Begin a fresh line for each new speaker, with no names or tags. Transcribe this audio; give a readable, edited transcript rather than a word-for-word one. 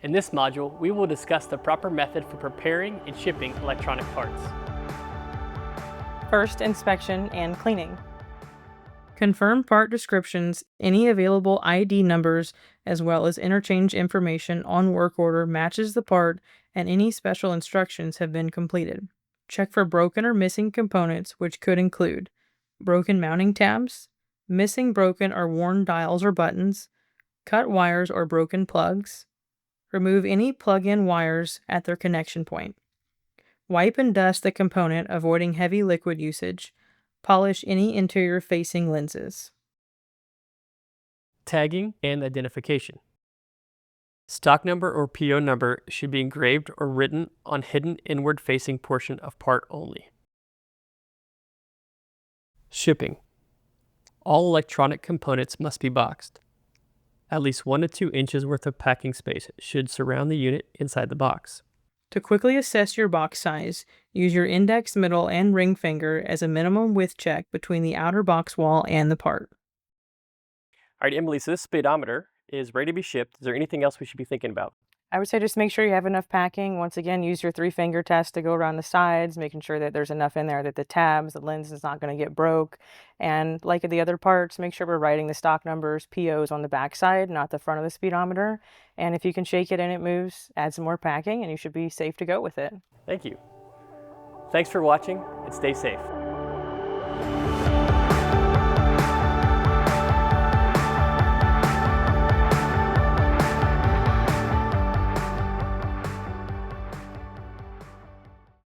In this module, we will discuss the proper method for preparing and shipping electronic parts.
First, inspection and cleaning. Confirm part descriptions, any available ID numbers, as well as interchange information on work order matches the part and any special instructions have been completed. Check for broken or missing components, which could include broken mounting tabs, missing broken or worn dials or buttons, cut wires or broken plugs. Remove any plug-in wires at their connection point. Wipe and dust the component, avoiding heavy liquid usage. Polish any interior facing lenses.
Tagging and identification. Stock number or PO number should be engraved or written on hidden inward facing portion of part only. Shipping. All electronic components must be boxed. At least 1 to 2 inches worth of packing space should surround the unit inside the box.
To quickly assess your box size, use your index, middle, and ring finger as a minimum width check between the outer box wall and the part.
All right, Emily, so this speedometer is ready to be shipped. Is there anything else we should be thinking about?
I would say just make sure you have enough packing. Once again, use your 3-finger test to go around the sides, making sure that there's enough in there that the tabs, the lens is not going to get broke. And like the other parts, make sure we're writing the stock numbers, POs on the back side, not the front of the speedometer. And if you can shake it and it moves, add some more packing and you should be safe to go with it.
Thank you. Thanks for watching and stay safe.